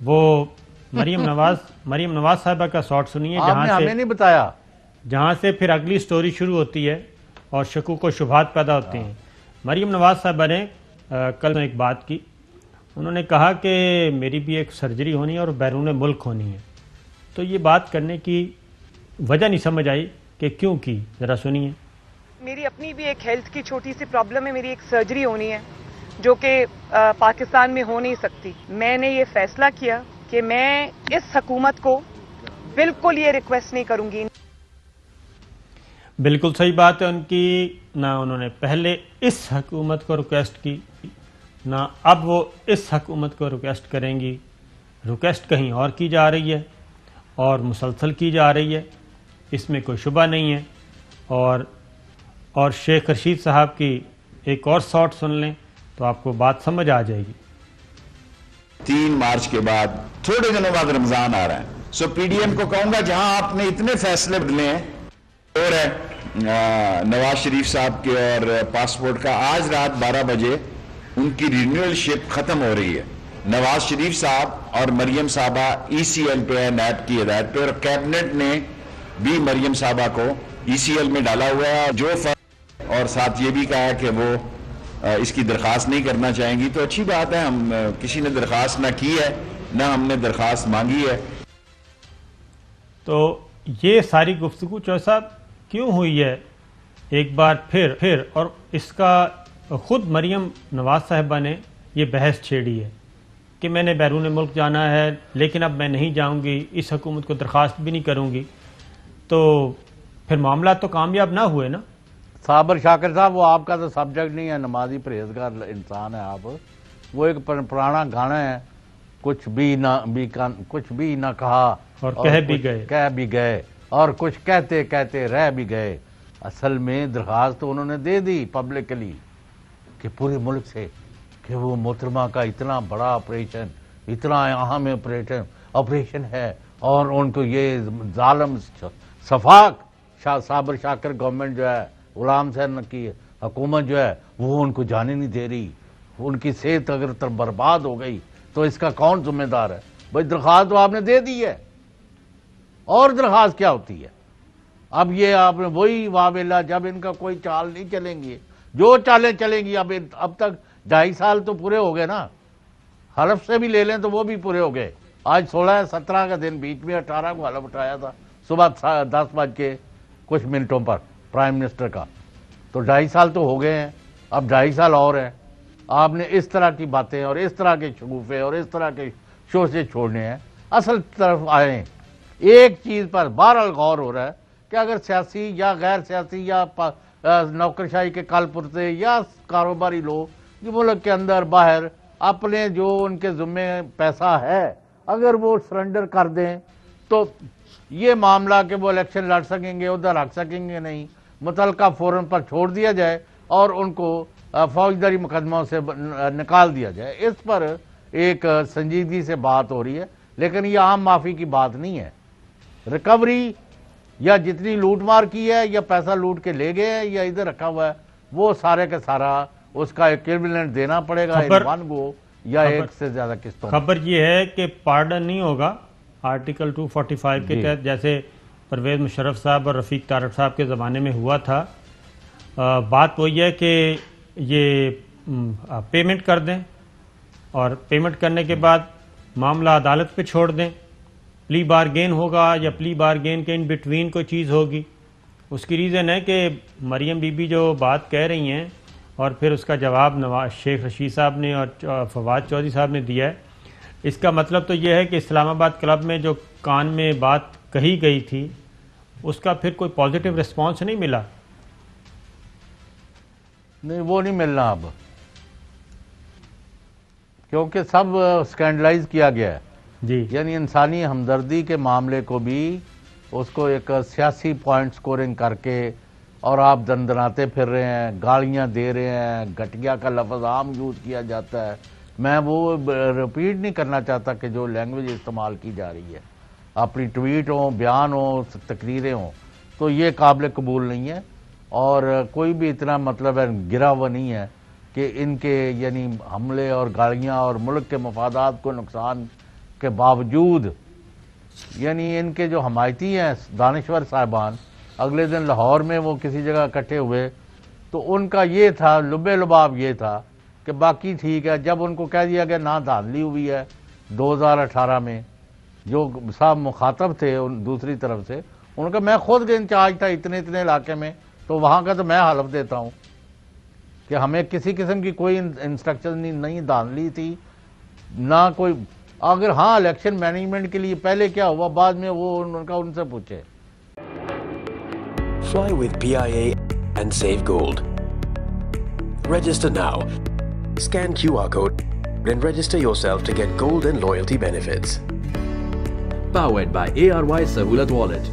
وہ مریم نواز صاحبہ کا شاٹ سنیے آپ نے ہمیں نہیں بتایا، جہاں سے پھر اگلی سٹوری شروع ہوتی ہے اور شکوک و شبہات پیدا ہوتے ہیں۔ مریم نواز صاحبہ نے کل ایک بات کی، انہوں نے کہا کہ میری بھی ایک سرجری ہونی ہے اور بیرون ملک ہونی ہے، تو یہ بات کرنے کی وجہ نہیں سمجھ آئی کہ کیوں کی، ذرا سنیے۔ میری اپنی بھی ایک ہیلتھ کی چھوٹی سی پرابلم ہے، میری ایک سرجری ہونی ہے جو کہ پاکستان میں ہو نہیں سکتی۔ میں نے یہ فیصلہ کیا کہ میں اس حکومت کو بالکل یہ ریکویسٹ نہیں کروں گی۔ بالکل صحیح بات ہے ان کی، نہ انہوں نے پہلے اس حکومت کو ریکویسٹ کی، نہ اب وہ اس حکومت کو ریکویسٹ کریں گی۔ ریکویسٹ کہیں اور کی جا رہی ہے اور مسلسل کی جا رہی ہے، اس میں کوئی شبہ نہیں ہے۔ اور شیخ رشید صاحب کی ایک اور شاٹ سن لیں تو آپ کو بات سمجھ آ جائے گی۔ 3 مارچ کے بعد تھوڑے دنوں بعد رمضان آ رہا ہے، سو پی ڈی ایم کو کہوں گا جہاں آپ نے اتنے فیصلے بدلے ہیں، اور ہے نواز شریف صاحب کے اور پاسپورٹ کا، آج رات 12 بجے ان کی رینیول شپ ختم ہو رہی ہے۔ نواز شریف صاحب اور مریم صاحبہ ای سی ایل پہ ہے، نیب کی ہدایت پہ، اور کیبنٹ نے بھی مریم صاحبہ کو ای سی ایل میں ڈالا ہوا ہے، جو اور ساتھ یہ بھی کہا کہ وہ اس کی درخواست نہیں کرنا چاہیں گی، تو اچھی بات ہے، ہم کسی نے درخواست نہ کی ہے نہ ہم نے درخواست مانگی ہے۔ تو یہ ساری گفتگو چوہے صاحب کیوں ہوئی ہے ایک بار پھر اور اس کا خود مریم نواز صاحبہ نے یہ بحث چھیڑی ہے کہ میں نے بیرون ملک جانا ہے لیکن اب میں نہیں جاؤں گی، اس حکومت کو درخواست بھی نہیں کروں گی، تو پھر معاملات تو کامیاب نہ ہوئے نا۔ صابر شاکر صاحب، وہ آپ کا تو سبجیکٹ نہیں ہے، نمازی پرہیزگار انسان ہے آپ۔ وہ ایک پرانا گانا ہے، کچھ بھی نہ کہا اور کہہ بھی گئے اور کچھ کہتے کہتے رہ بھی گئے۔ اصل میں درخواست تو انہوں نے دے دی پبلکلی کہ پورے ملک سے کہ وہ محترمہ کا اتنا بڑا آپریشن، اتنا اہم آپریشن ہے، اور ان کو یہ ظالم شفاق صابر شاکر گورنمنٹ جو ہے، غلام حسین کی حکومت جو ہے، وہ ان کو جانے نہیں دے رہی۔ ان کی صحت اگر برباد ہو گئی تو اس کا کون ذمہ دار ہے؟ بھائی درخواست تو آپ نے دے دی ہے، اور درخواست کیا ہوتی ہے؟ اب یہ آپ نے وہی واویلا، جب ان کا کوئی چال نہیں چلیں گی، جو چالیں چلیں گی، اب تک 2.5 سال تو پورے ہو گئے نا، حلف سے بھی لے لیں تو وہ بھی پورے ہو گئے۔ آج 16-17 کا دن، بیچ میں 18 کو حلف اٹھایا تھا صبح 10:00 پر پرائم منسٹر کا، تو 2.5 سال تو ہو گئے ہیں، اب 2.5 سال اور ہیں۔ آپ نے اس طرح کی باتیں اور اس طرح کے شگوفے اور اس طرح کے شوشے چھوڑنے ہیں۔ اصل طرف آئیں، ایک چیز پر بہرحال غور ہو رہا ہے کہ اگر سیاسی یا غیر سیاسی یا نوکرشاہی کے کل پرتے یا کاروباری لوگ جو ملک کے اندر باہر اپنے جو ان کے ذمے پیسہ ہے، اگر وہ سرنڈر کر دیں تو یہ معاملہ کہ وہ الیکشن لڑ سکیں گے، ادھر رکھ سکیں گے نہیں، متعلقہ فورم پر چھوڑ دیا جائے اور ان کو فوجداری مقدموں سے نکال دیا جائے۔ اس پر ایک سنجیدگی سے بات ہو رہی ہے، لیکن یہ عام معافی کی بات نہیں ہے۔ ریکوری یا جتنی لوٹ مار کی ہے یا پیسہ لوٹ کے لے گئے ہیں یا ادھر رکھا ہوا ہے، وہ سارے کا سارا اس کا ایکویولنٹ دینا پڑے گا، ون گو یا ایک سے زیادہ قسطوں۔ خبر یہ ہے کہ پارڈن نہیں ہوگا آرٹیکل 245 کے تحت، جیسے پرویز مشرف صاحب اور رفیق طارق صاحب کے زمانے میں ہوا تھا۔ بات وہی ہے کہ یہ پیمنٹ کر دیں اور پیمنٹ کرنے کے بعد معاملہ عدالت پہ چھوڑ دیں، پلی بارگین ہوگا یا پلی بارگین کے ان بٹوین کوئی چیز ہوگی۔ اس کی ریزن ہے کہ مریم بی بی جو بات کہہ رہی ہیں اور پھر اس کا جواب شیخ رشید صاحب نے اور فواد چودھری صاحب نے دیا ہے، اس کا مطلب تو یہ ہے کہ اسلام آباد کلب میں جو کان میں بات کہی گئی تھی اس کا پھر کوئی پازیٹیو رسپانس نہیں ملا۔ نہیں، وہ نہیں ملنا اب، کیونکہ سب سکینڈلائز کیا گیا ہے۔ جی، یعنی انسانی ہمدردی کے معاملے کو بھی اس کو ایک سیاسی پوائنٹ سکورنگ کر کے، اور آپ دندناتے پھر رہے ہیں، گالیاں دے رہے ہیں، گھٹیا کا لفظ عام یوز کیا جاتا ہے۔ میں وہ ریپیٹ نہیں کرنا چاہتا کہ جو لینگویج استعمال کی جا رہی ہے، اپنی ٹویٹ ہوں، بیان ہوں، تقریریں ہوں، تو یہ قابل قبول نہیں ہے، اور کوئی بھی اتنا مطلب ہے گرا ہوا نہیں ہے کہ ان کے یعنی حملے اور گالیاں اور ملک کے مفادات کو نقصان کے باوجود یعنی ان کے جو حمایتی ہیں دانشور صاحبان، اگلے دن لاہور میں وہ کسی جگہ اکٹھے ہوئے تو ان کا یہ تھا، لبے لباب یہ تھا کہ باقی ٹھیک ہے. جب ان کو کہہ دیا کہ نہ دھاندلی ہوئی ہے 2018 میں، جو صاحب مخاطب تھے دوسری طرف سے، ان کا میں خود انچارج تھا اتنے علاقے میں، تو وہاں کا تو میں حلف دیتا ہوں کہ ہمیں کسی قسم کی کوئی انسٹرکشن نہیں، دھاندلی تھی نہ کوئی. اگر ہاں الیکشن مینجمنٹ کے لیے پہلے کیا ہوا بعد میں وہ ان سے پوچھے. Fly with PIA and save gold. Register now. Scan QR code and register yourself to get gold and loyalty benefits. Powered by ARY Sahulat Wallet.